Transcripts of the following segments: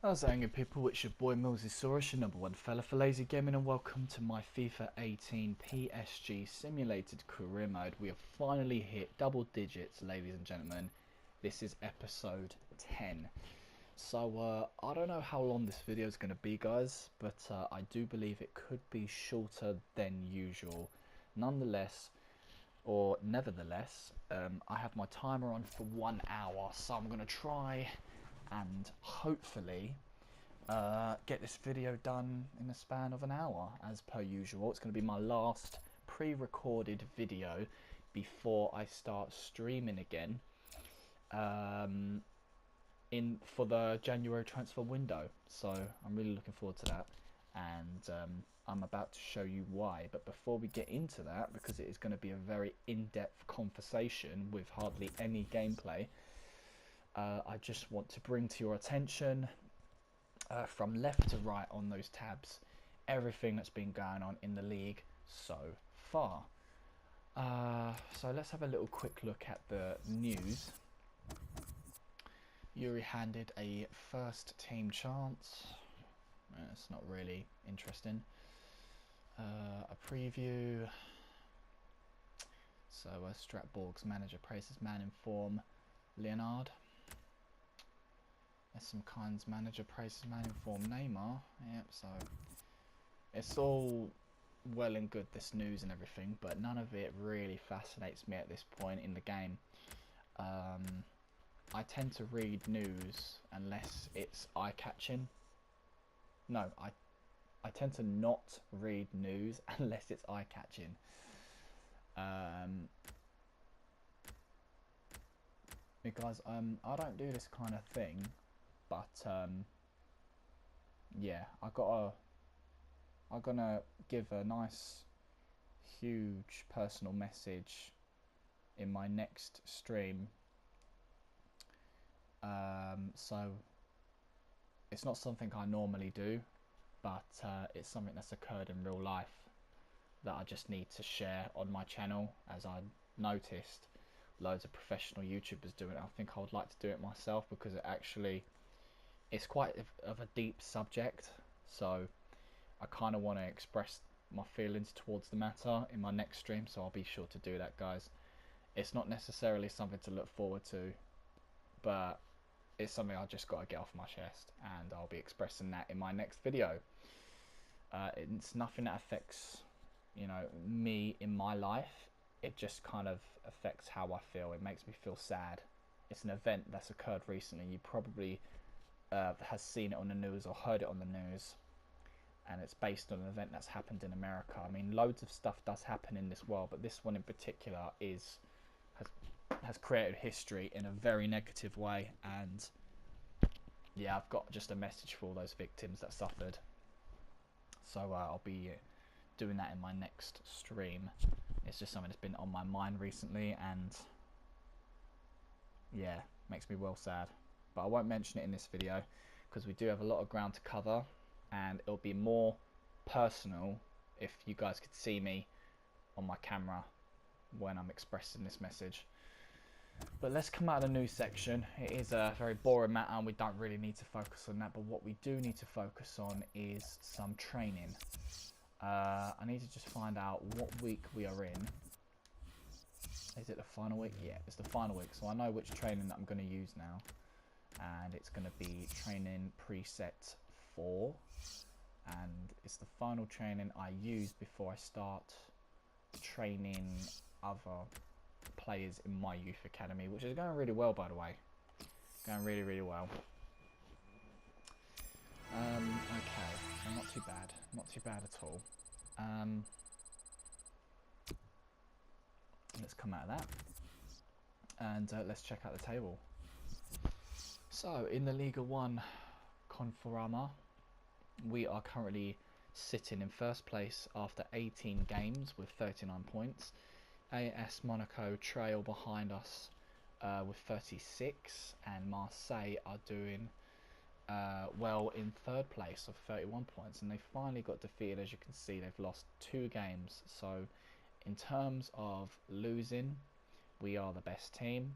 How's it going, people? It's your boy Millzy, your number one fella for lazy gaming, and welcome to my FIFA 18 PSG simulated career mode. We have finally hit double digits, ladies and gentlemen. This is episode 10. So I don't know how long this video is going to be, guys, but I do believe it could be shorter than usual. Nonetheless, or nevertheless, I have my timer on for 1 hour, so I'm going to try and hopefully get this video done in the span of an hour as per usual. It's going to be my last pre-recorded video before I start streaming again in for the January transfer window, so I'm really looking forward to that, and I'm about to show you why. But before we get into that, because it is going to be a very in-depth conversation with hardly any gameplay, I just want to bring to your attention from left to right on those tabs everything that's been going on in the league so far. So let's have a little quick look at the news. Yuri handed a first team chance. It's not really interesting. A preview. So Stratborg's manager praises man in form Leonard. Some kinds manager praises man in form Neymar. Yep, so it's all well and good, this news and everything, but none of it really fascinates me at this point in the game. I tend to read news unless it's eye-catching. No, I tend to not read news unless it's eye-catching. Because I don't do this kind of thing, but yeah, I'm gonna give a nice, huge personal message in my next stream. So it's not something I normally do, but it's something that's occurred in real life that I just need to share on my channel, as I noticed loads of professional YouTubers doing it. I think I would like to do it myself because it's quite of a deep subject, so I kind of want to express my feelings towards the matter in my next stream, so I'll be sure to do that, guys. It's not necessarily something to look forward to, but it's something I just got to get off my chest, and I'll be expressing that in my next video. It's nothing that affects, me in my life. It just kind of affects how I feel. It makes me feel sad. It's an event that's occurred recently. You probably has seen it on the news or heard it on the news, and it's based on an event that's happened in America. I mean, loads of stuff does happen in this world, but this one in particular has created history in a very negative way. And yeah, I've got just a message for all those victims that suffered. So I'll be doing that in my next stream. It's just something that's been on my mind recently, and yeah, makes me well sad. But I won't mention it in this video because we do have a lot of ground to cover, and it'll be more personal if you guys could see me on my camera when I'm expressing this message. But let's come out of the news section. It is a very boring matter and we don't really need to focus on that, but what we do need to focus on is some training. I need to just find out what week we are in. Is it the final week? Yeah, it's the final week, so I know which training that I'm going to use now, and it's going to be training preset 4, and it's the final training I use before I start training other players in my youth academy, which is going really well, by the way. Going really, really well. Okay, so not too bad. Not too bad at all. Let's come out of that. And let's check out the table. So, in the Liga 1 Conforama, we are currently sitting in first place after 18 games with 39 points. AS Monaco trail behind us with 36, and Marseille are doing well in third place of 31 points, and they finally got defeated. As you can see, they've lost 2 games, so in terms of losing, we are the best team,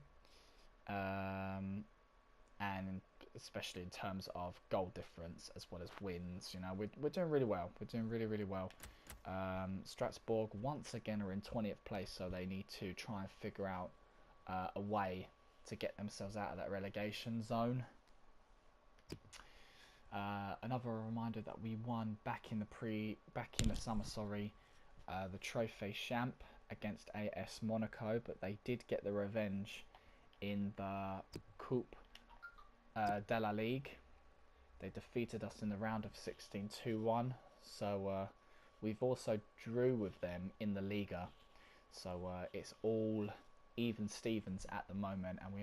and especially in terms of goal difference as well as wins. You know, we're doing really well. We're doing really well. Strasbourg once again are in 20th place, so they need to try and figure out a way to get themselves out of that relegation zone. Another reminder that we won back in the summer, sorry, the Trophée Champ against AS Monaco, but they did get the revenge in the Coupe de la Ligue. They defeated us in the round of 16 2-1, so we've also drew with them in the Liga, so it's all even Stevens at the moment, and we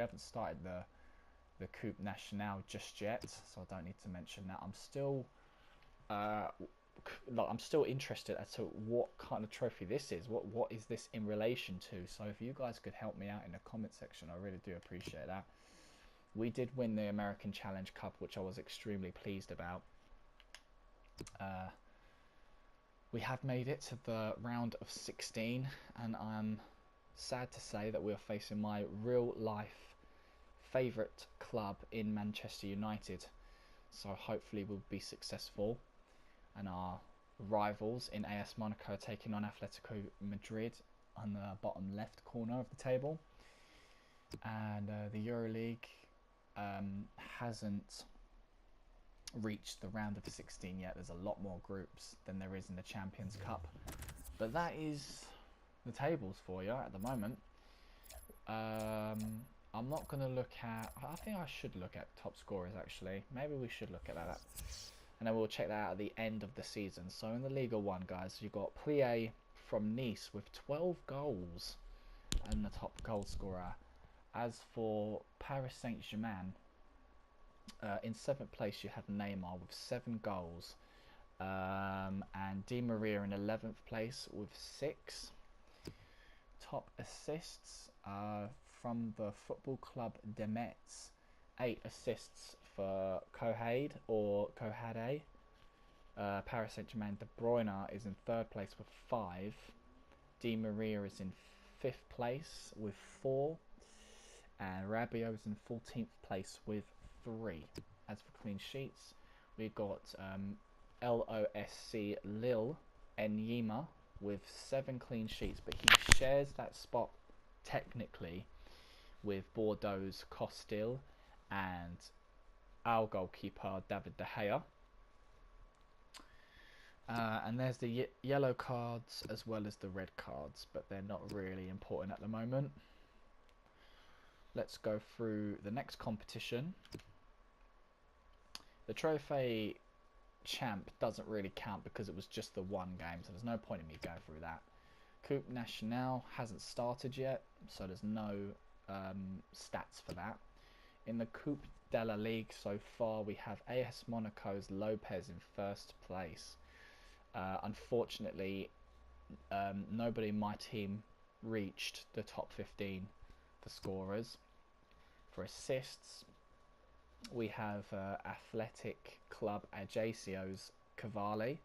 haven't started the Coupe Nationale just yet, so I don't need to mention that. I'm still interested as to what kind of trophy this is. What is this in relation to? So if you guys could help me out in the comment section, I really do appreciate that. We did win the American Challenge Cup, which I was extremely pleased about. We have made it to the round of 16, and I'm sad to say that we are facing my real life favourite club in Manchester United. So hopefully we'll be successful, and our rivals in AS Monaco taking on Atletico Madrid on the bottom left corner of the table. And the EuroLeague hasn't reached the round of 16 yet. There's a lot more groups than there is in the Champions Cup, but that is the tables for you at the moment. I'm not going to look at... I think I should look at top scorers, actually. Maybe we should look at that. And then we'll check that out at the end of the season. So in the Liga 1, guys, you've got Plie from Nice with 12 goals and the top goal scorer. As for Paris Saint-Germain, in 7th place you have Neymar with 7 goals. And Di Maria in 11th place with 6. Top assists from the Football Club de Metz, 8 assists for Cohade or Cohade. Paris Saint-Germain, De Bruyne is in 3rd place with 5. Di Maria is in 5th place with 4. And Rabiot is in 14th place with 3. As for clean sheets, we've got LOSC Lille Enyema with 7 clean sheets, but he shares that spot technically with Bordeaux's Costil and our goalkeeper David De Gea. And there's the yellow cards as well as the red cards, but they're not really important at the moment. Let's go through the next competition. The Trophée Champ doesn't really count because it was just the one game, so there's no point in me going through that. Coupe Nationale hasn't started yet, so there's no stats for that. In the Coupe de la Ligue so far, we have AS Monaco's Lopez in 1st place. Unfortunately, nobody in my team reached the top 15 for scorers. For assists, we have Athletic Club Ajacio's Cavalli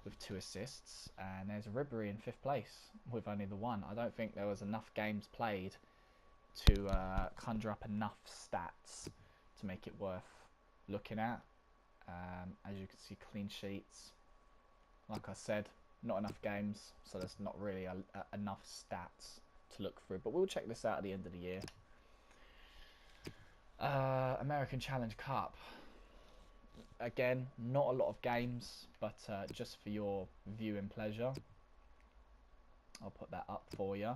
with 2 assists, and there's Ribéry in 5th place with only the 1. I don't think there was enough games played to conjure up enough stats to make it worth looking at. As you can see, clean sheets, like I said, not enough games, so there's not really enough stats to look through, but we'll check this out at the end of the year. American Challenge Cup, again, not a lot of games, but just for your viewing pleasure, I'll put that up for you.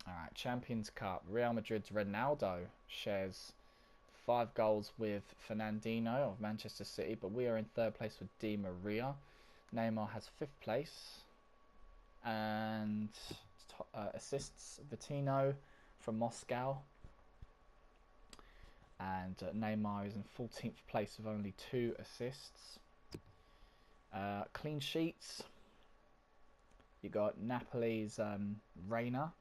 Alright, Champions Cup. Real Madrid's Ronaldo shares 5 goals with Fernandinho of Manchester City, but we are in 3rd place with Di Maria. Neymar has 5th place. And assists, Vitinho from Moscow. And Neymar is in 14th place with only 2 assists. Clean sheets. You got Napoli's Reina.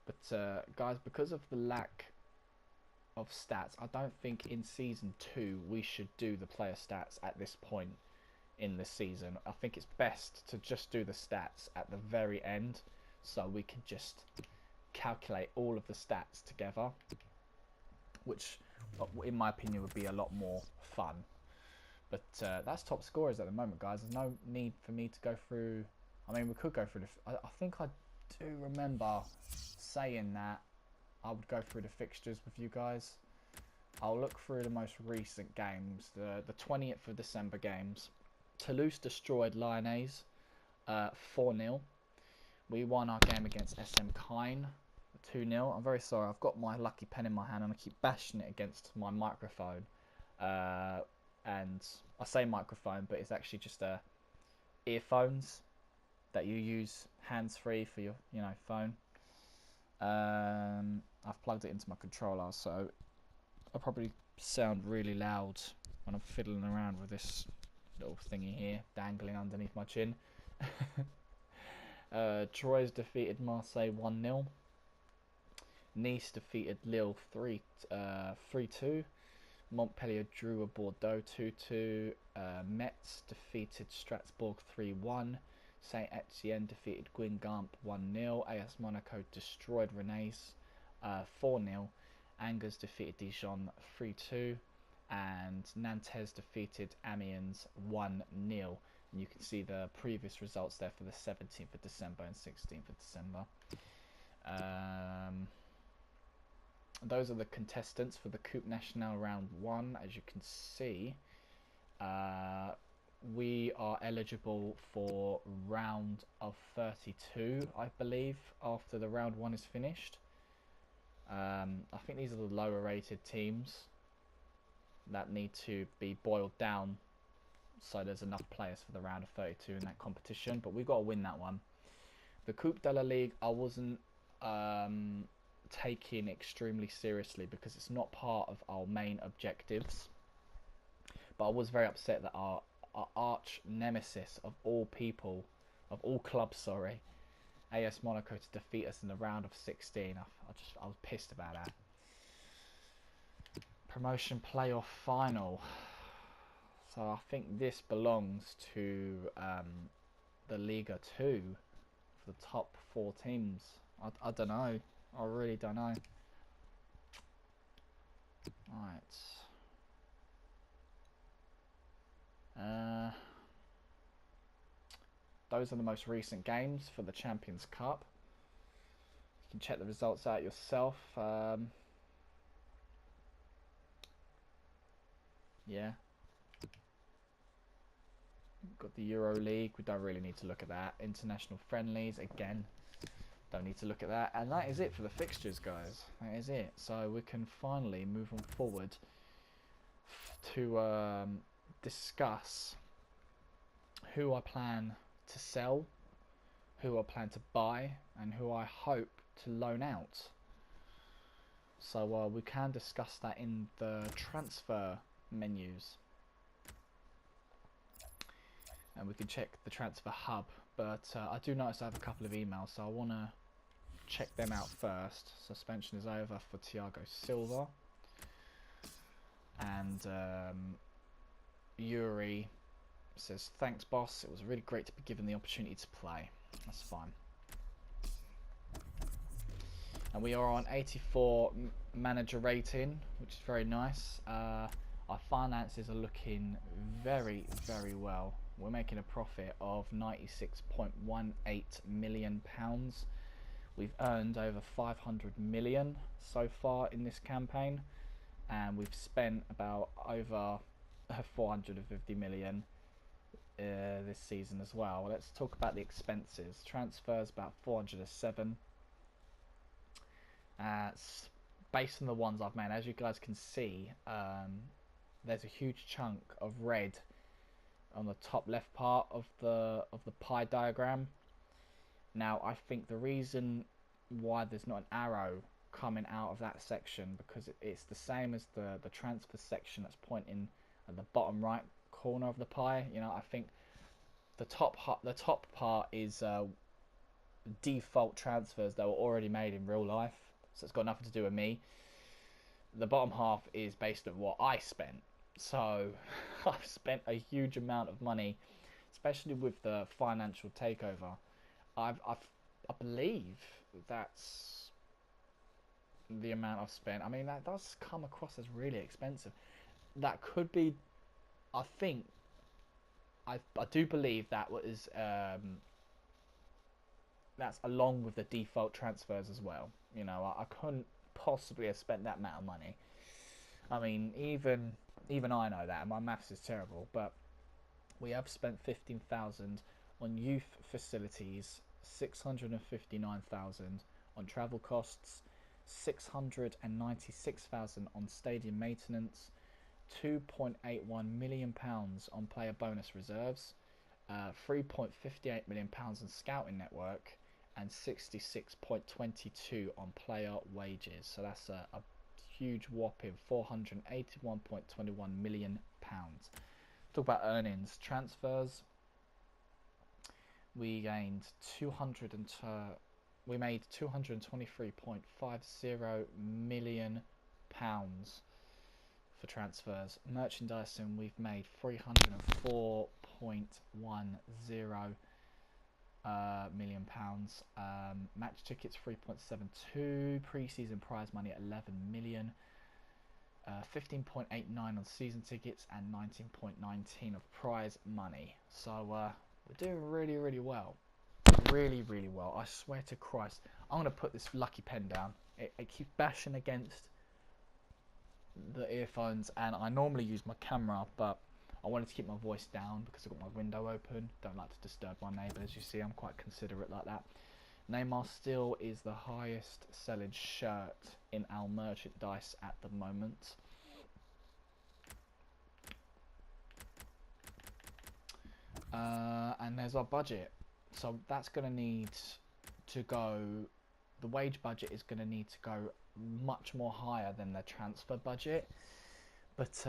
But guys, because of the lack of stats, I don't think in Season 2 we should do the player stats at this point. in this season. I think it's best to just do the stats at the very end, so we can just calculate all of the stats together, which in my opinion would be a lot more fun. But that's top scorers at the moment, guys. There's no need for me to go through. I mean, we could go through the. I think I do remember saying that I would go through the fixtures with you guys. I'll look through the most recent games, the 20th of December games. Toulouse destroyed Lyonnais 4-0. We won our game against SM Kine 2-0. I'm very sorry, I've got my lucky pen in my hand and I keep bashing it against my microphone. And I say microphone, but it's actually just earphones that you use hands-free for your phone. I've plugged it into my controller, so I'll probably sound really loud when I'm fiddling around with this little thingy here dangling underneath my chin. Troyes defeated Marseille 1-0. Nice defeated Lille 3-2. Montpellier drew a Bordeaux 2-2. Metz defeated Strasbourg 3-1. Saint Etienne defeated Guingamp 1-0. AS Monaco destroyed Rennes 4-0. Angers defeated Dijon 3-2. And Nantes defeated Amiens 1-0. And you can see the previous results there for the 17th of December and 16th of December. Those are the contestants for the Coupe Nationale round 1. As you can see, we are eligible for round of 32, I believe, after the round 1 is finished. I think these are the lower rated teams that need to be boiled down so there's enough players for the round of 32 in that competition, but we've got to win that one. The Coupe de la Ligue I wasn't taking extremely seriously because it's not part of our main objectives, but I was very upset that our arch nemesis of all people, of all clubs, sorry, AS Monaco, to defeat us in the round of 16. I was pissed about that. Promotion playoff final. So I think this belongs to the Liga 2 for the top 4 teams. I don't know. I really don't know. Right. Those are the most recent games for the Champions Cup. You can check the results out yourself. Yeah. Got the Euro League. We don't really need to look at that. International friendlies, again, don't need to look at that. And that is it for the fixtures, guys. That is it. So we can finally move on forward to discuss who I plan to sell, who I plan to buy, and who I hope to loan out. So we can discuss that in the transfer menus. And we can check the transfer hub, but I do notice I have a couple of emails, so I want to check them out first. Suspension is over for Thiago Silva, and Yuri says, thanks boss, it was really great to be given the opportunity to play. That's fine. And we are on 84 manager rating, which is very nice. Our finances are looking very, very well. We're making a profit of £96.18 million. We've earned over 500 million so far in this campaign, and we've spent about over 450 million this season as well. Let's talk about the expenses. Transfers about 407. Based on the ones I've made, as you guys can see, there's a huge chunk of red on the top left part of the pie diagram. Now I think the reason why there's not an arrow coming out of that section, because it's the same as the transfer section that's pointing at the bottom right corner of the pie. You know, I think the top part is default transfers that were already made in real life, so it's got nothing to do with me. The bottom half is based on what I spent. So I've spent a huge amount of money, especially with the financial takeover. I believe that's the amount I've spent. I mean, that does come across as really expensive. That could be. I think I do believe that was that's along with the default transfers as well. You know, I couldn't possibly have spent that amount of money. I mean, even I know that, and my maths is terrible. But we have spent 15,000 on youth facilities, 659,000 on travel costs, 696,000 on stadium maintenance, £2.81 million on player bonus reserves, £3.58 million on scouting network, and 66.22 on player wages. So that's a huge whopping £481.21 million. Talk about earnings. Transfers, we gained 200 and we made £223.50 million for transfers. Merchandising, we've made £304.10 million. Match tickets 3.72. Pre-season prize money at 11 million. 15.89 on season tickets and 19.19 of prize money. So we're doing really, really well. Really, really well. I swear to Christ, I'm going to put this lucky pen down. It keeps bashing against the earphones, and I normally use my camera, but I wanted to keep my voice down because I've got my window open. Don't like to disturb my neighbours. You see, I'm quite considerate like that. Neymar still is the highest selling shirt in our merchandise at the moment. And there's our budget. So that's going to need to go, the wage budget is going to need to go much more higher than the transfer budget. But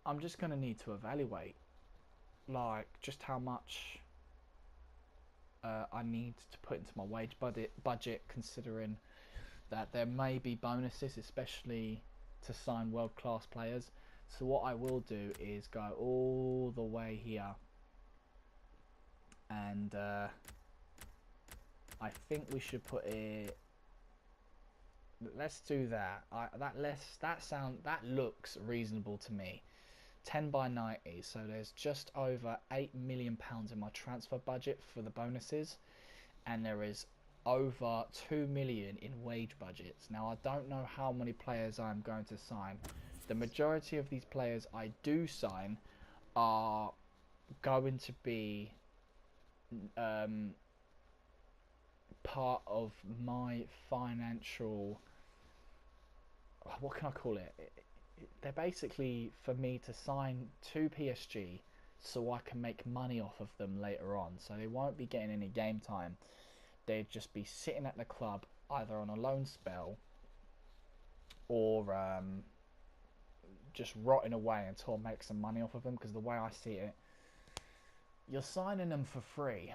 I'm just going to need to evaluate like just how much I need to put into my wage budget, considering that there may be bonuses, especially to sign world-class players. So what I will do is go all the way here, and I think we should put it. Let's do that. That looks reasonable to me. 10 by 90, so there's just over £8 million in my transfer budget for the bonuses, and there is over 2 million in wage budgets. Now I don't know how many players I'm going to sign. The majority of these players I do sign are going to be part of my financial, what can I call it? They're basically for me to sign to PSG so I can make money off of them later on. So they won't be getting any game time. They'd just be sitting at the club either on a loan spell or just rotting away until I make some money off of them. Because the way I see it, you're signing them for free,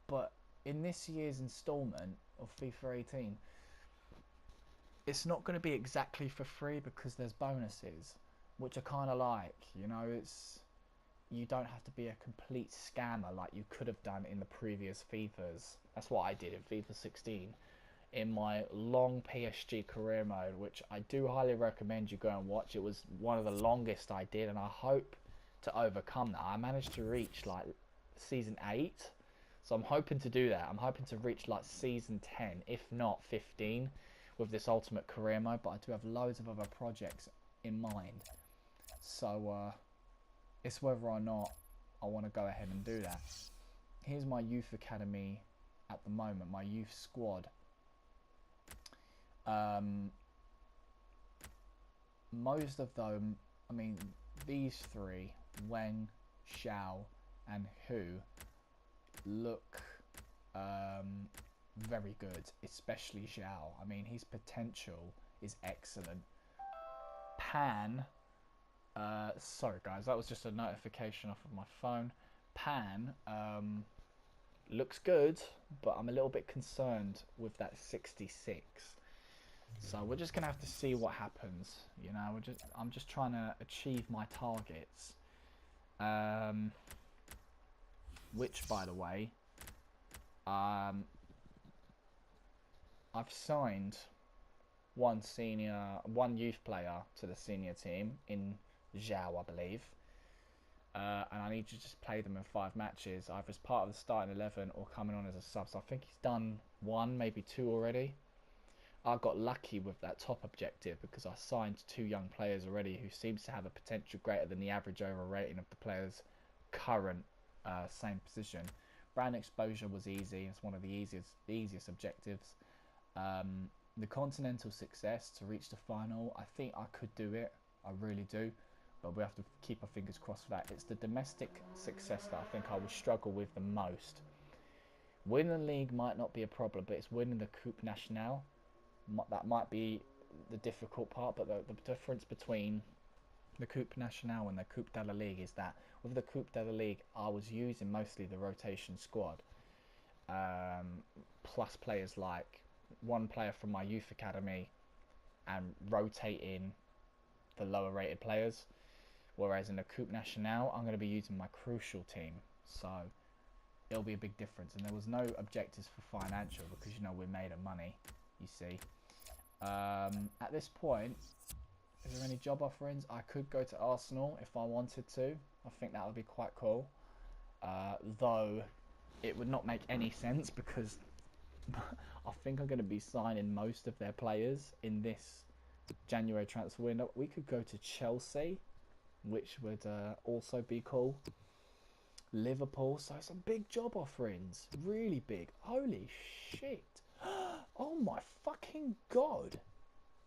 but in this year's instalment of FIFA 18, it's not going to be exactly for free because there's bonuses, which I kind of like. You know, you don't have to be a complete scammer like you could have done in the previous FIFAs. That's what I did in FIFA 16 in my long PSG career mode, which I do highly recommend you go and watch. It was one of the longest I did, and I hope to overcome that. I managed to reach like season 8, so I'm hoping to do that. I'm hoping to reach like season 10, if not 15, with this ultimate career mode. But I do have loads of other projects in mind, so it's whether or not I want to go ahead and do that. Here's my youth academy at the moment, my youth squad. Most of them, I mean, these three, Weng, Xiao, and Hu, look very good, especially Xiao. I mean, his potential is excellent. Pan, sorry guys, that was just a notification off of my phone. Pan looks good, but I'm a little bit concerned with that 66. So we're just gonna have to see what happens. You know, I'm just trying to achieve my targets. Which, by the way, I've signed one youth player to the senior team in Zhao, I believe. And I need to just play them in 5 matches, either as part of the starting 11 or coming on as a sub. So I think he's done 1, maybe 2 already. I got lucky with that top objective because I signed 2 young players already who seems to have a potential greater than the average over rating of the players' current same position. Brand exposure was easy. It's one of the easiest objectives. The continental success to reach the final, I think I could do it. I really do. But we have to keep our fingers crossed for that. It's the domestic success that I think I would struggle with the most. Winning the league might not be a problem, but it's winning the Coupe Nationale. That might be the difficult part, but the difference between the Coupe Nationale and the Coupe de la Ligue is that with the Coupe de la Ligue, I was using mostly the rotation squad, plus players like one player from my youth academy and rotating the lower rated players. Whereas in the Coupe Nationale, I'm going to be using my crucial team. So it'll be a big difference. And there was no objectives for financial because, you know, we're made of money, you see. At this point, is there any job offerings? I could go to Arsenal if I wanted to. I think that would be quite cool. Though it would not make any sense because I think I'm going to be signing most of their players in this January transfer window. We could go to Chelsea, which would also be cool. Liverpool, so some big job offerings, really big. Holy shit. Oh my fucking god.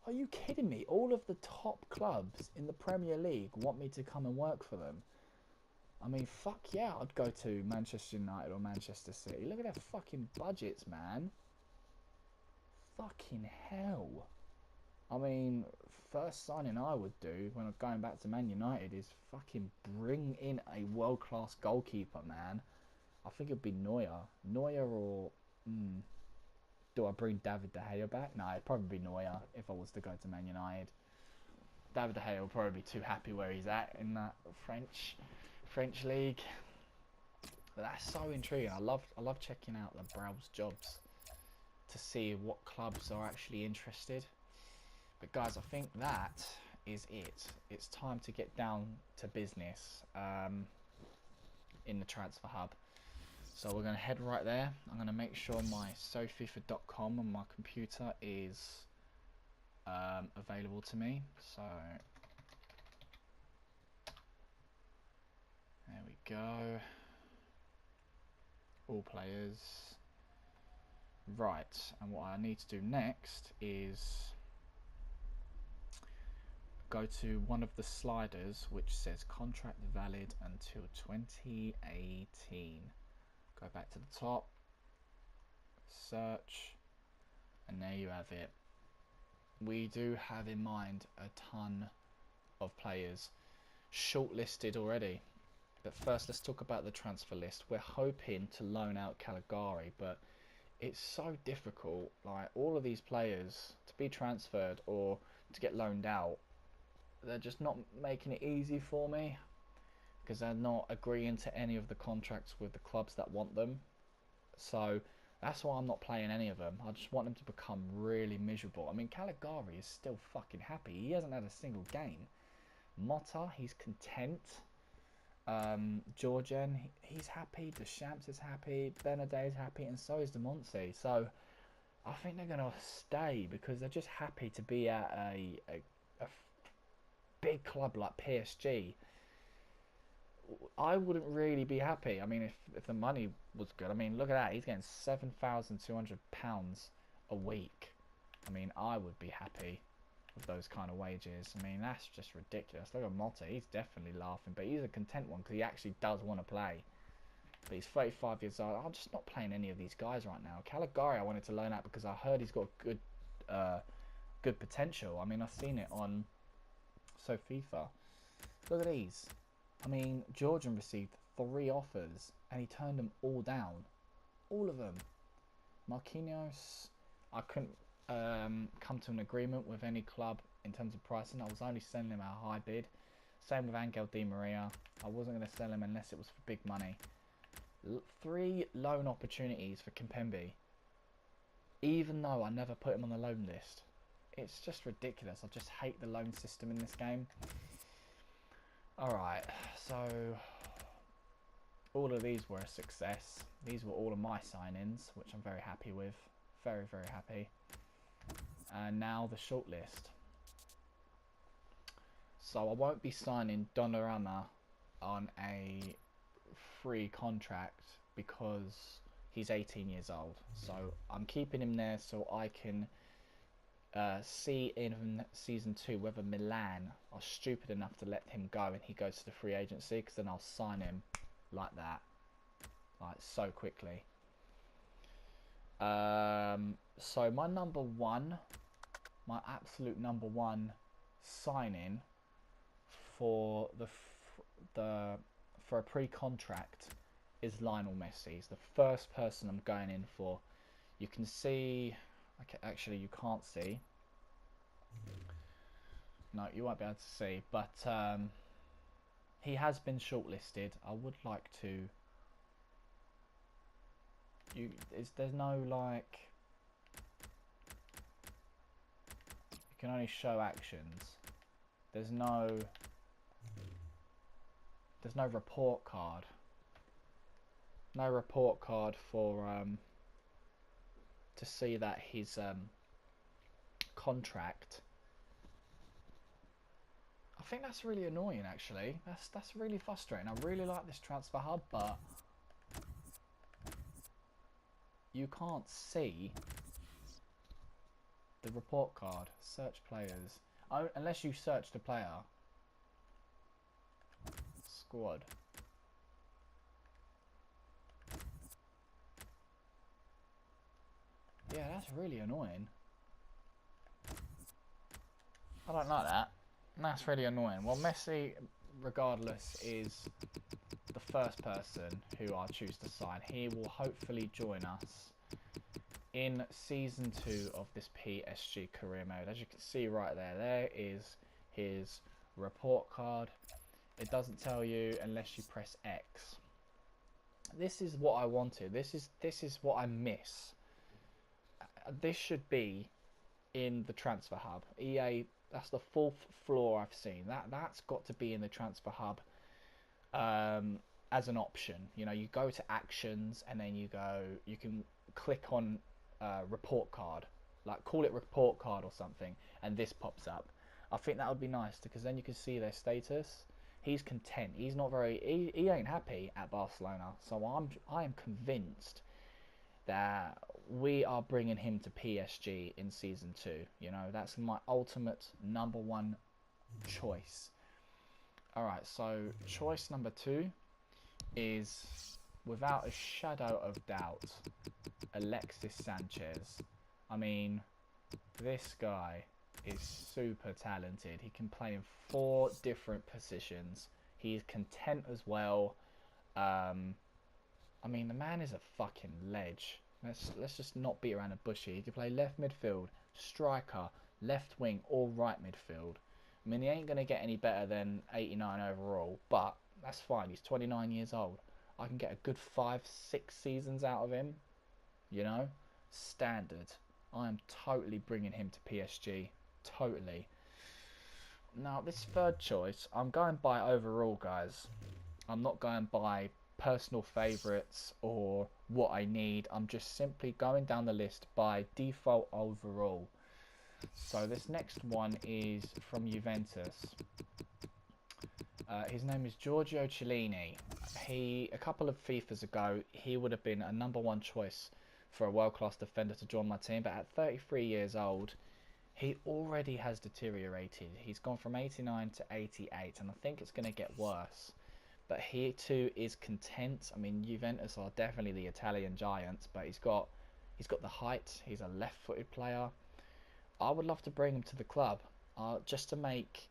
Are you kidding me? All of the top clubs in the Premier League want me to come and work for them. I mean, fuck yeah, I'd go to Manchester United or Manchester City. Look at their fucking budgets, man. Fucking hell. I mean, first signing I would do when I'm going back to Man United is fucking bring in a world-class goalkeeper, man. I think it'd be Neuer. Neuer or... do I bring David De Gea back? No, it'd probably be Neuer if I was to go to Man United. David De Gea will probably be too happy where he's at in that French league. But that's so intriguing. I love checking out the browse jobs to see what clubs are actually interested. But guys, I think that is it. It's time to get down to business in the transfer hub. So we're going to head right there. I'm going to make sure my sofifa.com on my computer is available to me. So there we go. All players. Right, and what I need to do next is go to one of the sliders which says contract valid until 2018. Go back to the top, search, and there you have it. We do have in mind a ton of players shortlisted already. But first let's talk about the transfer list. We're hoping to loan out Caligari, but it's so difficult. Like, all of these players to be transferred or to get loaned out, they're just not making it easy for me because they're not agreeing to any of the contracts with the clubs that want them. So that's why I'm not playing any of them. I just want them to become really miserable. I mean, Caligari is still fucking happy. He hasn't had a single game. Motta, he's content. Georgian, he's happy. Deschamps is happy. Benadet is happy, and so is Millzy. So I think they're gonna stay because they're just happy to be at a big club like PSG. I wouldn't really be happy. I mean, if the money was good. I mean, look at that. He's getting £7,200 a week. I mean, I would be happy with those kind of wages. I mean, that's just ridiculous. Look at Motta. He's definitely laughing, but he's a content one because he actually does want to play. But he's 35 years old. I'm just not playing any of these guys right now. Caligari I wanted to loan out because I heard he's got good potential. I mean, I've seen it on FIFA. Look at these. I mean, Georgian received 3 offers and he turned them all down. All of them. Marquinhos, I couldn't come to an agreement with any club in terms of pricing. I was only selling him at a high bid. Same with Angel Di Maria. I wasn't going to sell him unless it was for big money. 3 loan opportunities for Kimpembe, even though I never put him on the loan list. It's just ridiculous. I just hate the loan system in this game. Alright, so all of these were a success. These were all of my sign-ins, which I'm very happy with. Very, very happy. And now the shortlist. So I won't be signing Donnarumma on a free contract because he's 18 years old. So I'm keeping him there so I can see in season 2 whether Milan are stupid enough to let him go and he goes to the free agency, because then I'll sign him like that, like so quickly. So my number one, my absolute number one signing for for a pre-contract is Lionel Messi. He's the first person I'm going in for. You can see, okay, actually you can't see. No, you won't be able to see, but he has been shortlisted. I would like to. There's no like. You can only show actions. There's no report card. No report card for to see that his contract. I think that's really annoying, actually. That's really frustrating. I really like this transfer hub, but you can't see the report card. Search players. Oh, unless you search the player. Squad. Yeah, that's really annoying. I don't like that. That's really annoying. Well, Messi, regardless, is the first person who I choose to sign. He will hopefully join us in season 2 of this PSG career mode. As you can see right there, there is his report card. It doesn't tell you unless you press X. This is what I wanted. This is what I miss. This should be in the transfer hub. EA, that's the 4th floor I've seen. That's got to be in the transfer hub as an option. You know, you go to actions and then you can click on report card, like call it report card or something, and this pops up. I think that would be nice because then you can see their status. He's content. He's not very. He ain't happy at Barcelona. So I am convinced that we are bringing him to PSG in season 2. You know, that's my ultimate number 1 choice. All right, so choice number 2 is, without a shadow of doubt, Alexis Sanchez. I mean, this guy is super talented. He can play in 4 different positions. He's content as well. I mean, the man is a fucking ledge. Let's just not beat around the bush here. He can play left midfield, striker, left wing, or right midfield. I mean, he ain't going to get any better than 89 overall, but that's fine. He's 29 years old. I can get a good 5-6 seasons out of him. You know? Standard. I am totally bringing him to PSG. Totally. Now, this third choice, I'm going by overall, guys. I'm not going by personal favourites or what I need. I'm just simply going down the list by default overall. So this next one is from Juventus. His name is Giorgio Chiellini. A couple of FIFAs ago, he would have been a number 1 choice for a world-class defender to join my team, but at 33 years old, he already has deteriorated. He's gone from 89 to 88, and I think it's going to get worse. But he too is content. I mean, Juventus are definitely the Italian giants, but he's got the height. He's a left-footed player. I would love to bring him to the club, just to make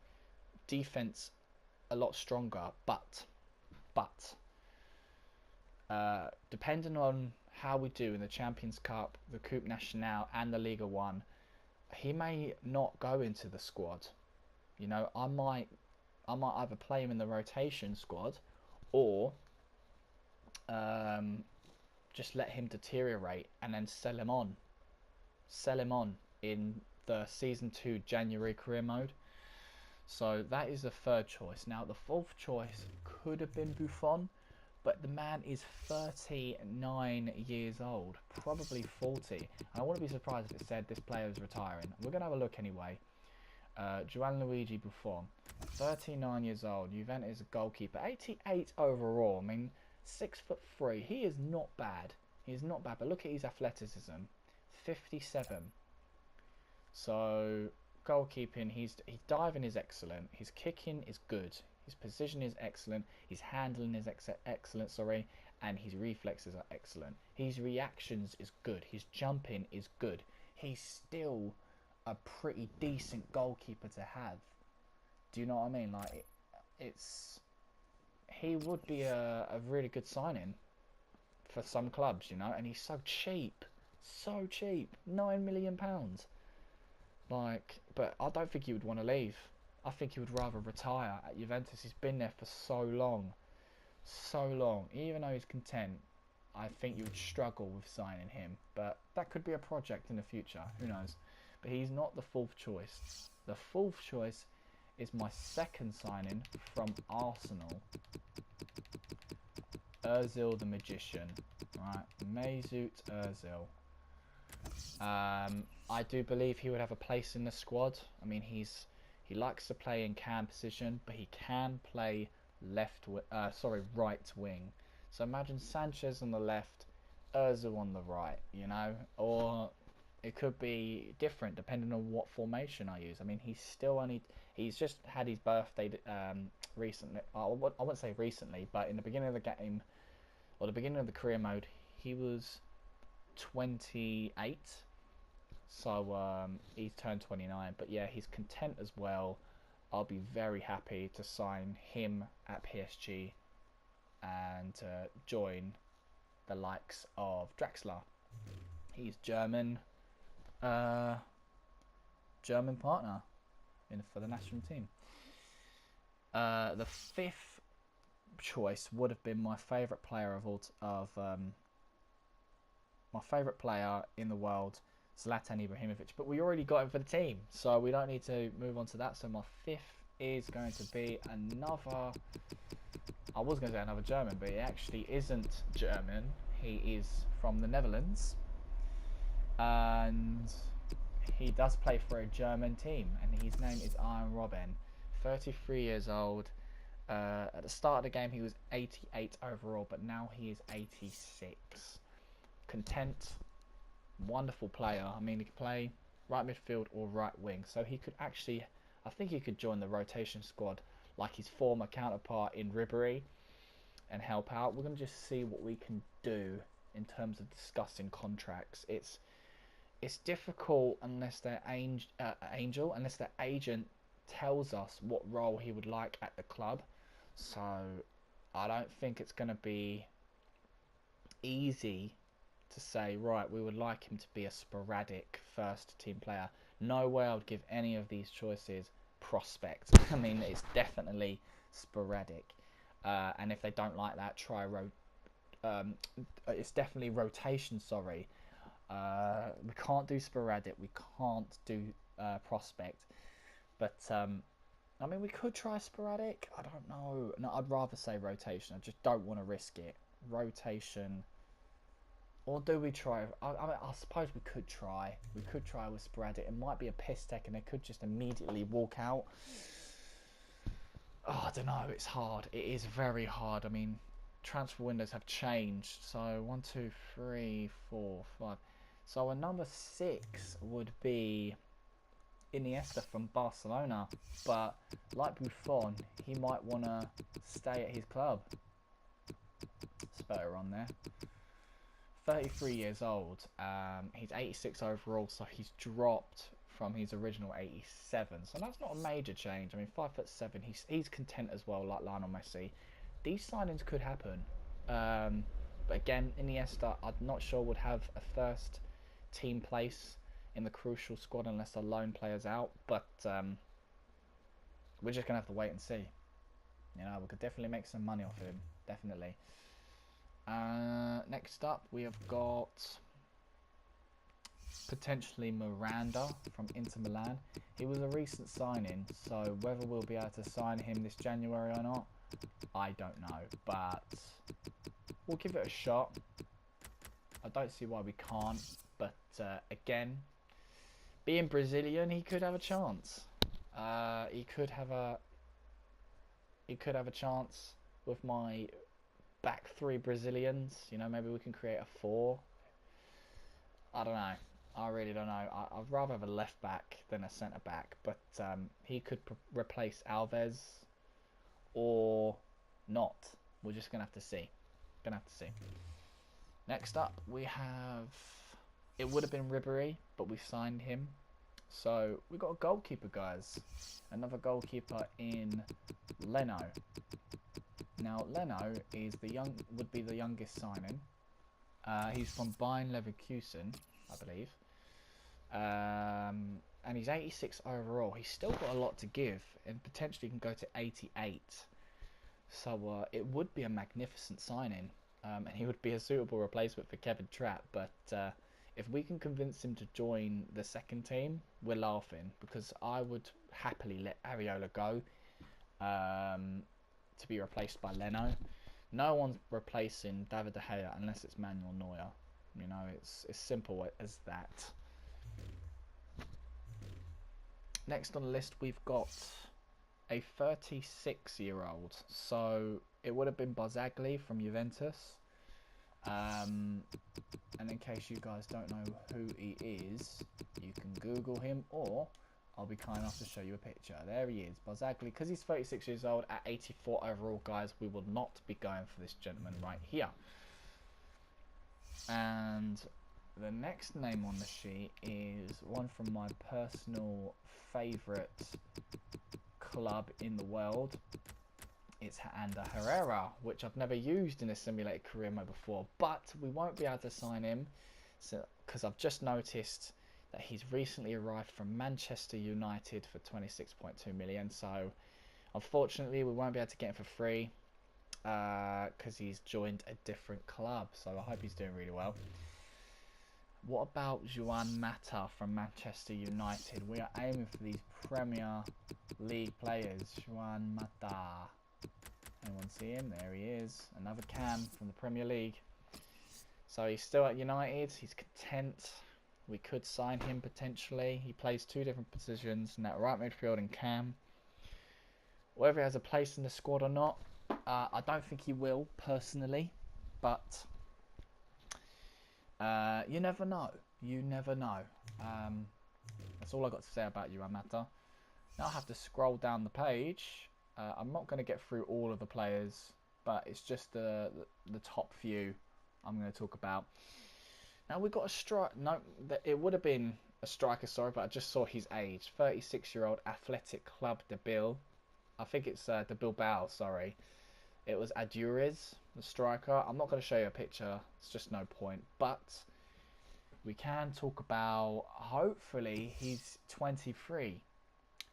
defense a lot stronger. But depending on how we do in the Champions Cup, the Coupe Nationale, and the Liga 1, he may not go into the squad. You know, I might either play him in the rotation squad, or um, just let him deteriorate and then sell him on in the season 2 January career mode. So that is the third choice. Now the fourth choice could have been Buffon, but the man is 39 years old, probably 40. I wouldn't be surprised if it said this player is retiring. We're going to have a look anyway. Gianluigi Buffon, 39 years old, Juventus goalkeeper, 88 overall. I mean, 6'3". He is not bad. He is not bad, but look at his athleticism, 57. So goalkeeping, his diving is excellent. His kicking is good. His position is excellent. His handling is excellent. Sorry, and his reflexes are excellent. His reactions is good. His jumping is good. He's still a pretty decent goalkeeper to have. Do you know what I mean? Like, he would be a really good signing for some clubs, you know. And he's so cheap, £9 million. Like, but I don't think he would want to leave. I think he would rather retire at Juventus. He's been there for so long. Even though he's content, I think you would struggle with signing him. But that could be a project in the future. Who knows? But he's not the fourth choice. The fourth choice is my second signing from Arsenal. Özil the Magician. Right, Mesut Özil. I do believe he would have a place in the squad. I mean, he likes to play in cam position, but he can play right wing. So imagine Sanchez on the left, Özil on the right, you know, or it could be different depending on what formation I use. I mean, he's just had his birthday recently. I wouldn't say recently, but in the beginning of the game, or the beginning of the career mode, he was 28. So he's turned 29, but yeah, he's content as well. I'll be very happy to sign him at PSG and join the likes of Draxler. He's German partner for the national team. The fifth choice would have been my favourite player my favourite player in the world, Zlatan Ibrahimovic, but we already got him for the team, so we don't need to move on to that. So my fifth is going to be another, I was going to say another German, but he actually isn't German. He is from the Netherlands, and he does play for a German team, and his name is Arjen Robben, 33 years old. At the start of the game he was 88 overall, but now he is 86. Content, wonderful player. I mean, he could play right midfield or right wing, so he could actually, I think he could join the rotation squad like his former counterpart in Ribery and help out. We're going to just see what we can do in terms of discussing contracts. It's difficult unless their unless their agent tells us what role he would like at the club. So I don't think it's going to be easy to say, right, we would like him to be a sporadic first team player. No way I would give any of these choices prospect. I mean, it's definitely sporadic. And if they don't like that, try it's definitely rotation, sorry. We can't do sporadic, we can't do prospect. But I mean, we could try sporadic. I don't know. No, I'd rather say rotation. I just don't want to risk it. Rotation. Or do we try? I suppose we could try. We could try with sporadic. It might be a piss take and they could just immediately walk out. Oh, I don't know. It's hard. It is very hard. I mean, transfer windows have changed. So 1, 2, 3, 4, 5. So a number 6 would be Iniesta from Barcelona. But like Buffon, he might want to stay at his club. Spur on there. 33 years old. He's 86 overall, so he's dropped from his original 87. So that's not a major change. I mean, 5'7". He's content as well, like Lionel Messi. These signings could happen. But again, Iniesta, I'm not sure would have a first team place in the crucial squad unless the lone player's out. But we're just going to have to wait and see. You know, we could definitely make some money off him. Definitely. Next up, we have got potentially Miranda from Inter Milan. He was a recent signing, so whether we'll be able to sign him this January or not, I don't know. But we'll give it a shot. I don't see why we can't. But again, being Brazilian, he could have a chance. He could have a chance with my back three Brazilians. You know, maybe we can create a 4. I don't know. I really don't know. I'd rather have a left back than a centre back, but he could replace Alves or not. We're just gonna have to see. Next up, we have. It would have been Ribery, but we signed him. So we got a goalkeeper, guys. Another goalkeeper in Leno. Now Leno is would be the youngest signing. He's from Bayern Leverkusen, I believe. And he's 86 overall. He's still got a lot to give, and potentially can go to 88. So it would be a magnificent signing, and he would be a suitable replacement for Kevin Trapp. But if we can convince him to join the second team, we're laughing, because I would happily let Areola go to be replaced by Leno. No one's replacing David De Gea unless it's Manuel Neuer. You know, it's simple as that. Next on the list, we've got a 36-year-old. So it would have been Barzagli from Juventus. And in case you guys don't know who he is, you can Google him, or I'll be kind enough to show you a picture. There he is, Barzagli. Because he's 36 years old at 84 overall, guys, we will not be going for this gentleman right here. And the next name on the sheet is one from my personal favourite club in the world. It's Ander Herrera, which I've never used in a simulated career mode before, but we won't be able to sign him because I've just noticed that he's recently arrived from Manchester United for 26.2 million. So unfortunately, we won't be able to get him for free because he's joined a different club. So I hope he's doing really well. What about Juan Mata from Manchester United? We are aiming for these Premier League players. Juan Mata. Anyone see him? There he is. Another Cam from the Premier League. So he's still at United. He's content. We could sign him potentially. He plays 2 different positions, in that right midfield and Cam. Whether he has a place in the squad or not, I don't think he will, personally. But you never know. You never know. That's all I got to say about you, Amata. Now I have to scroll down the page. I'm not going to get through all of the players, but it's just the top few I'm going to talk about. Now we've got a strike. No, it would have been a striker, sorry, but I just saw his age. 36-year-old Athletic Club de Bil. I think it's de Bilbao, sorry. It was Aduriz, the striker. I'm not going to show you a picture. It's just no point. But we can talk about, hopefully, he's 23.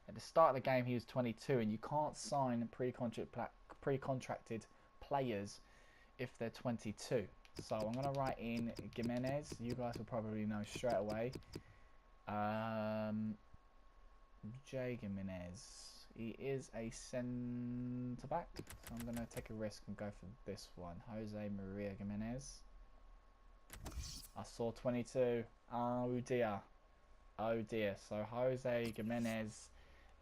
At the start of the game, he was 22, and you can't sign pre-contracted players if they're 22. So I'm going to write in Gimenez. You guys will probably know straight away. Jay Gimenez. He is a centre-back, so I'm going to take a risk and go for this one. Jose Maria Gimenez. I saw 22. Oh dear. Oh dear. So Jose Gimenez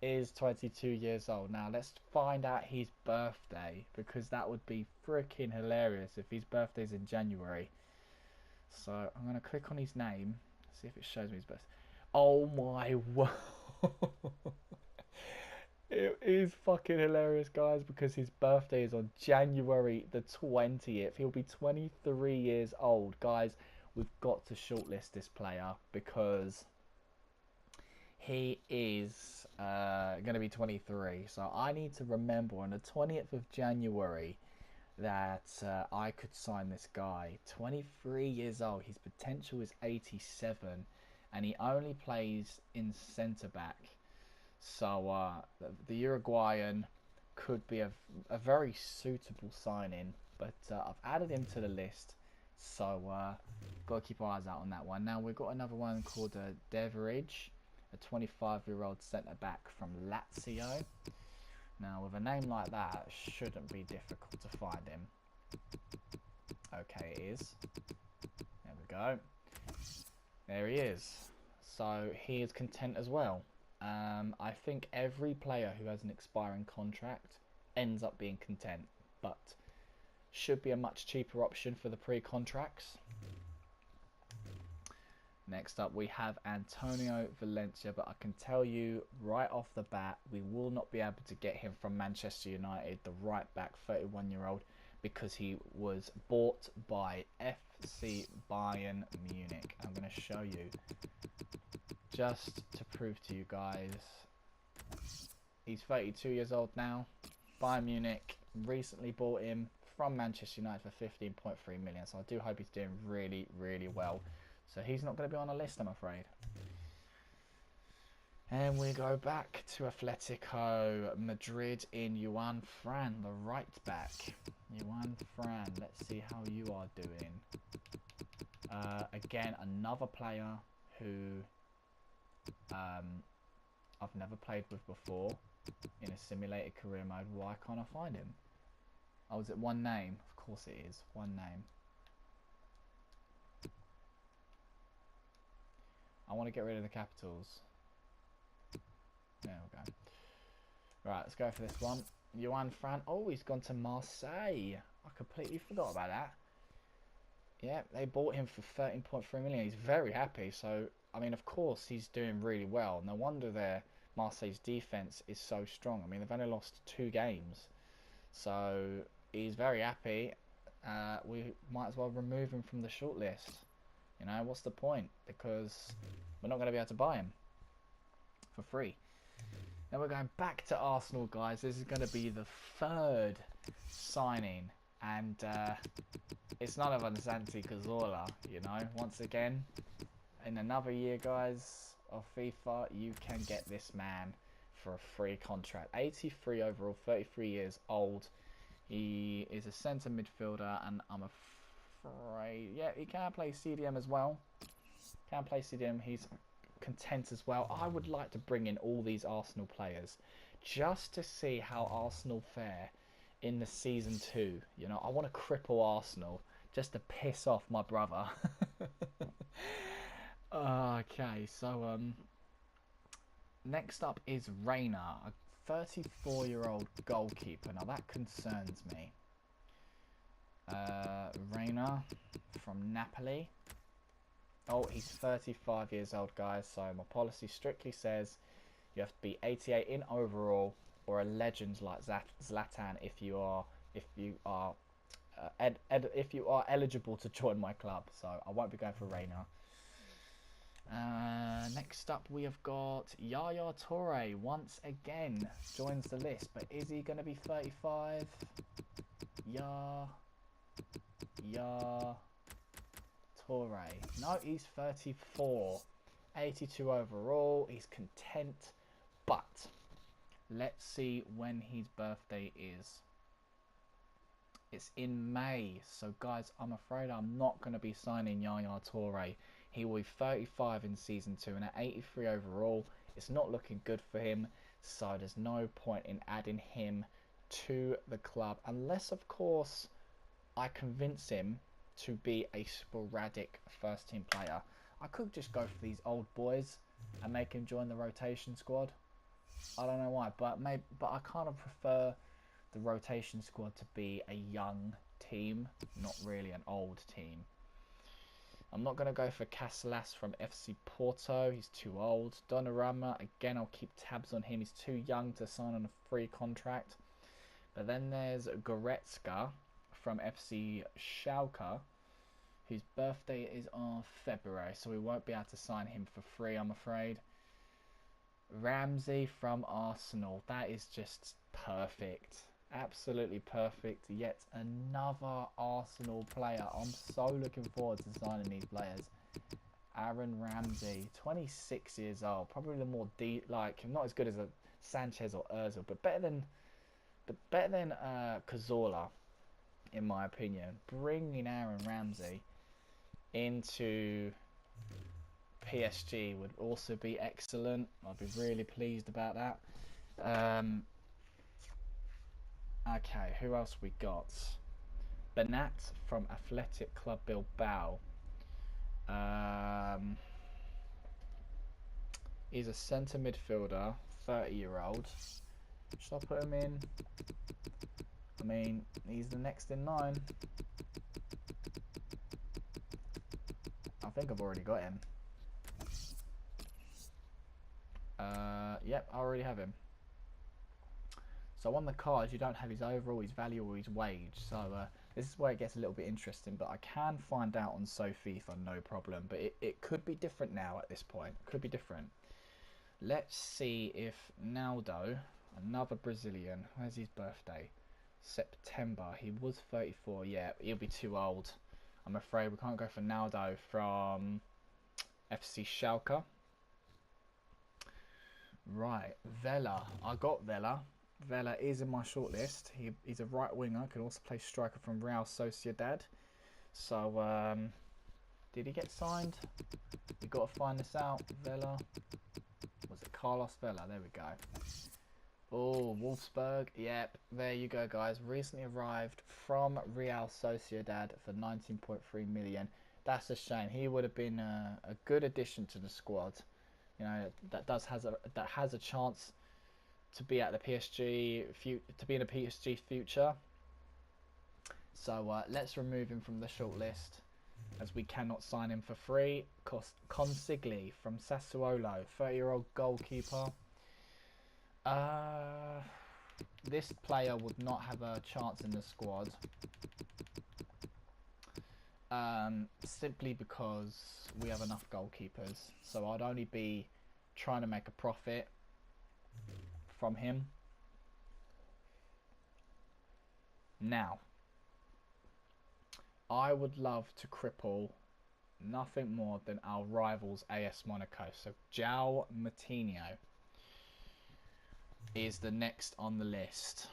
is 22 years old. Now let's find out his birthday, because that would be freaking hilarious if his birthday's in January. So I'm going to click on his name, see if it shows me his birthday. Oh my word. It is fucking hilarious, guys, because his birthday is on January the 20th. He'll be 23 years old. Guys, we've got to shortlist this player because he is going to be 23. So I need to remember on the 20th of January that I could sign this guy. 23 years old. His potential is 87. and he only plays in centre back. So the Uruguayan could be a very suitable signing, but I've added him to the list, so got to keep our eyes out on that one. Now we've got another one called Deveridge, a 25-year-old centre back from Lazio. Now with a name like that, it shouldn't be difficult to find him. Okay, it is. There we go. There he is. So he is content as well. I think every player who has an expiring contract ends up being content, but should be a much cheaper option for the pre-contracts. Next up we have Antonio Valencia, but I can tell you right off the bat we will not be able to get him from Manchester United, the right back, 31-year-old, because he was bought by FC Bayern Munich. I'm going to show you just to prove to you guys. He's 32 years old now. Bayern Munich recently bought him from Manchester United for 15.3 million, so I do hope he's doing really, really well. So he's not going to be on a list, I'm afraid. And we go back to Atletico Madrid in Juan Fran, the right back. Juan Fran, let's see how you are doing. Again, another player who I've never played with before in a simulated career mode. Why can't I find him? Oh, is it one name? Of course it is. One name. I want to get rid of the capitals. There we go. Right, let's go for this one. Juan Fran. Oh, he's gone to Marseille. I completely forgot about that. Yeah, they bought him for 13.3 million. He's very happy. So, I mean, of course, he's doing really well. No wonder Marseille's defense is so strong. I mean, they've only lost 2 games. So, he's very happy. We might as well remove him from the shortlist. You know, what's the point? Because we're not going to be able to buy him for free. Now we're going back to Arsenal, guys. This is going to be the 3rd signing. And it's none other than Santi Cazorla, you know. Once again, in another year, guys, of FIFA, you can get this man for a free contract. 83 overall, 33 years old. He is a centre midfielder, and I'm afraid, yeah, he can play CDM as well. Can play CDM. He's content as well. I would like to bring in all these Arsenal players just to see how Arsenal fare in the season 2. You know, I want to cripple Arsenal just to piss off my brother. Okay, so next up is Reina, a 34-year-old goalkeeper. Now that concerns me. Reina from Napoli. Oh, he's 35 years old, guys. So my policy strictly says you have to be 88 in overall, or a legend like Zlatan if you are eligible to join my club. So I won't be going for Reina. Next up we have got Yaya Toure. Once again joins the list, but is he going to be 35? Toure. No, he's 34. 82 overall. He's content, but let's see when his birthday is. It's in May. So guys, I'm afraid I'm not going to be signing Yaya Toure. He will be 35 in season 2, and at 83 overall, it's not looking good for him. So there's no point in adding him to the club, unless of course I convince him to be a sporadic first team player. I could just go for these old boys and make him join the rotation squad. I don't know why, but I kind of prefer the rotation squad to be a young team, not really an old team. I'm not going to go for Casillas from FC Porto. He's too old. Donnarumma, again, I'll keep tabs on him. He's too young to sign on a free contract. But then there's Goretzka from FC Schalke, whose birthday is on February, so we won't be able to sign him for free, I'm afraid. Ramsey from Arsenal. That is just perfect. Absolutely perfect. Yet another Arsenal player. I'm so looking forward to signing these players. Aaron Ramsey, 26 years old, probably the more not as good as a Sanchez or Özil, but better than Cazorla, in my opinion. Bringing Aaron Ramsey into PSG would also be excellent. I'd be really pleased about that. Okay, who else we got? Benat from Athletic Club Bilbao. He's a centre midfielder, 30-year-old. Should I put him in? I mean, he's the next in line. I think I've already got him. Yep, I already have him. So on the card, you don't have his overall, his value, or his wage. So this is where it gets a little bit interesting. But I can find out on FIFA, no problem. But it could be different now at this point. It could be different. Let's see if Naldo, another Brazilian, where's his birthday? September. He was 34. Yeah, he'll be too old. I'm afraid we can't go for Naldo from FC Schalke. Right, Vela. I got Vela. Vela is in my shortlist. He's a right winger. Can also play striker from Real Sociedad. So, did he get signed? We got to find this out. Vela. Was it Carlos Vela? There we go. Oh, Wolfsburg. Yep, there you go, guys. Recently arrived from Real Sociedad for 19.3 million. That's a shame. He would have been a good addition to the squad. You know, that has a chance to be at the PSG to be in a PSG future. So let's remove him from the shortlist, as we cannot sign him for free. Consigli from Sassuolo, 30-year-old goalkeeper. This player would not have a chance in the squad, simply because we have enough goalkeepers. So I'd only be trying to make a profit from him. Now, I would love to cripple nothing more than our rivals AS Monaco. So João Moutinho is the next on the list.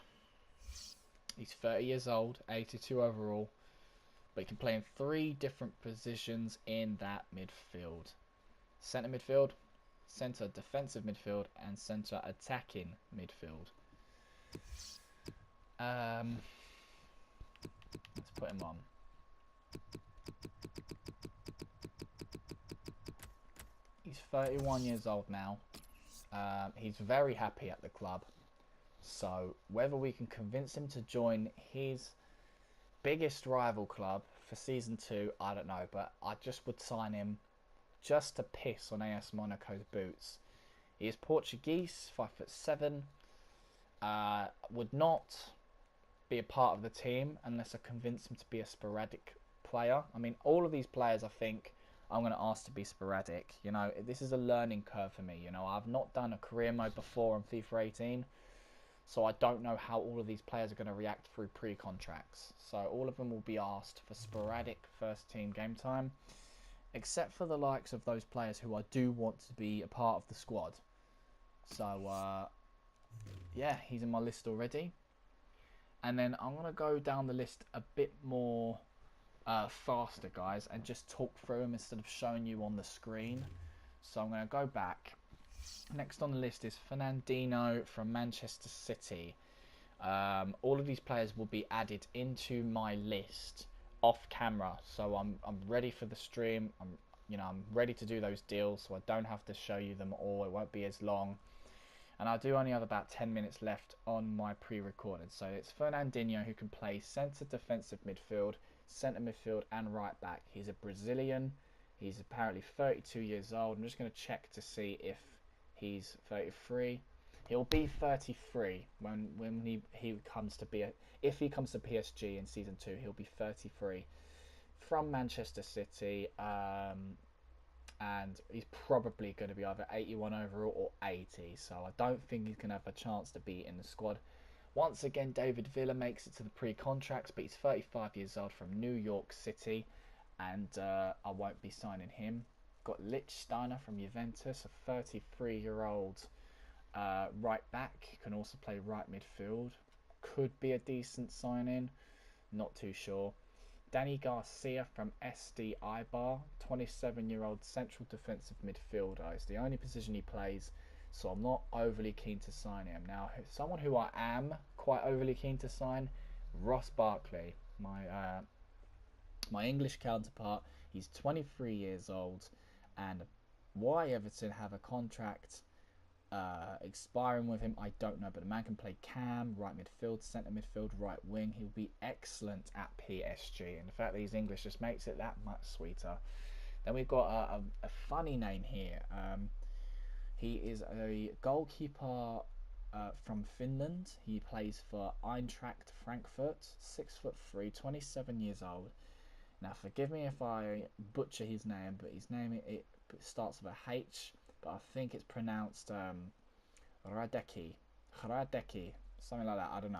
He's 30 years old, 82 overall, but he can play in 3 different positions in that midfield. Centre midfield, centre defensive midfield, and centre attacking midfield. Let's put him on. He's 31 years old now. He's very happy at the club. So whether we can convince him to join his biggest rival club for season 2, I don't know. But I just would sign him just to piss on AS Monaco's boots. He is Portuguese, 5'7". Would not be a part of the team unless I convince him to be a sporadic player. I mean, all of these players I think I'm going to ask to be sporadic. You know, this is a learning curve for me. You know, I've not done a career mode before on FIFA 18. So I don't know how all of these players are going to react through pre-contracts. So all of them will be asked for sporadic first team game time, except for the likes of those players who I do want to be a part of the squad. So, yeah, he's in my list already. And then I'm going to go down the list a bit more faster, guys, and just talk through them instead of showing you on the screen. So I'm going to go back. Next on the list is Fernandinho from Manchester City. All of these players will be added into my list off camera, so I'm ready for the stream. I'm ready to do those deals, so I don't have to show you them all. It won't be as long, and I do only have about 10 minutes left on my pre-recorded. So it's Fernandinho, who can play centre defensive midfield, centre midfield, and right back. He's a Brazilian. He's apparently 32 years old. I'm just going to check to see if he's 33. He'll be 33 when he comes to be if he comes to PSG in season 2. He'll be 33, from Manchester City, and he's probably going to be either 81 overall or 80. So I don't think he's going to have a chance to be in the squad. Once again, David Villa makes it to the pre-contracts, but he's 35 years old, from New York City, and I won't be signing him. Got Lichtsteiner from Juventus, a 33-year-old right back. Can also play right midfield. Could be a decent signing. Not too sure. Danny Garcia from SD Eibar, 27-year-old central defensive midfielder. It's the only position he plays, so I'm not overly keen to sign him. Now, someone who I am quite overly keen to sign, Ross Barkley, my English counterpart. He's 23 years old, and why Everton have a contract expiring with him, I don't know, but the man can play cam, right midfield, centre midfield, right wing. He'll be excellent at PSG, and the fact that he's English just makes it that much sweeter. Then we've got a funny name here. He is a goalkeeper from Finland. He plays for Eintracht Frankfurt, 6'3", 27 years old. Now forgive me if I butcher his name, but his name it starts with a H, but I think it's pronounced Radecki, something like that, I don't know.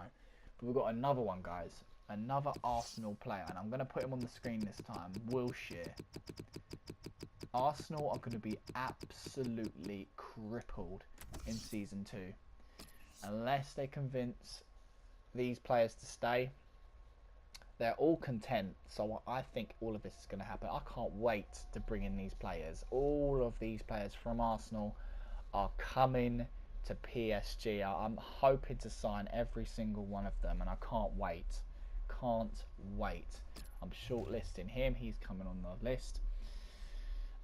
But we've got another one, guys. Another Arsenal player, and I'm going to put him on the screen this time. Wilshere. Arsenal are going to be absolutely crippled in Season 2. Unless they convince these players to stay. They're all content, so I think all of this is going to happen. I can't wait to bring in these players. All of these players from Arsenal are coming to PSG. I'm hoping to sign every single one of them, and I can't wait. Can't wait. I'm shortlisting him. He's coming on the list.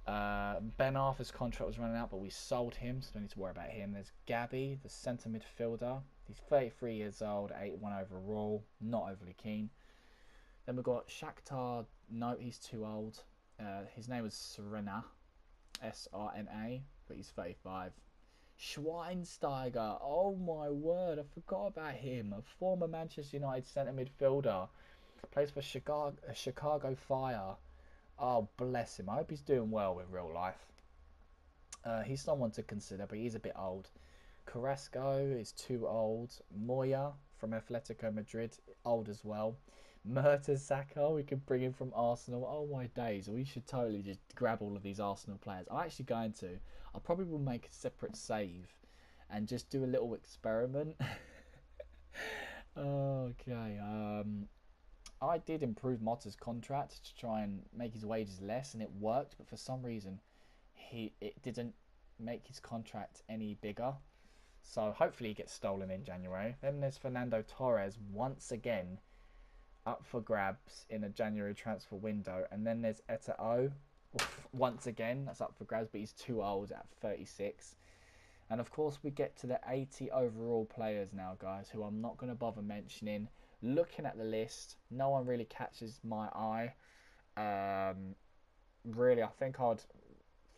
Ben Arthur's contract was running out, but we sold him, so don't need to worry about him. There's Gabby, the centre midfielder. He's 33 years old, 81 overall. Not overly keen. Then we've got Shakhtar. No, he's too old. His name was Srna, S-R-N-A, but he's 35. Schweinsteiger. Oh my word, I forgot about him. A former Manchester United centre midfielder. Plays for Chicago Fire. Oh, bless him. I hope he's doing well in real life. He's someone to consider, but he's a bit old. Carrasco is too old. Moya from Atletico Madrid, old as well. Mertesacker, we could bring him from Arsenal. Oh my days, we should totally just grab all of these Arsenal players. I'm actually going to. I probably will make a separate save and just do a little experiment. Okay. I did improve Motta's contract to try and make his wages less, and it worked. But for some reason, it didn't make his contract any bigger. So hopefully he gets stolen in January. Then there's Fernando Torres once again up for grabs in a January transfer window. And then there's Eto'o once again, that's up for grabs, but he's too old at 36. And of course we get to the 80 overall players now, guys, who I'm not going to bother mentioning. Looking at the list, no one really catches my eye. Really, I think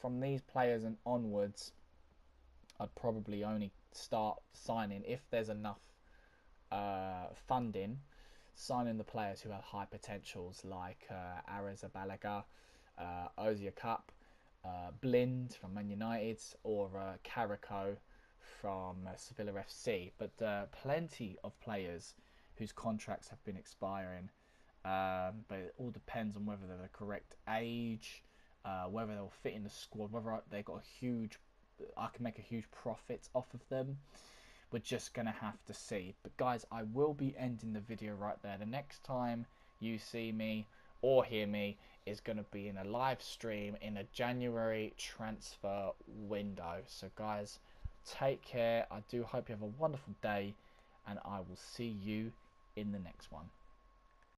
from these players and onwards, I'd probably only start signing if there's enough funding, signing the players who have high potentials like Arrizabalaga, Ozia Cup, Blind from Man United, or Carico from Sevilla FC. But plenty of players whose contracts have been expiring. But it all depends on whether they're the correct age, whether they'll fit in the squad, whether they've got I can make a huge profit off of them. We're just going to have to see. But guys, I will be ending the video right there. The next time you see me or hear me is going to be in a live stream in a January transfer window. So guys, take care. I do hope you have a wonderful day, and I will see you in the next one.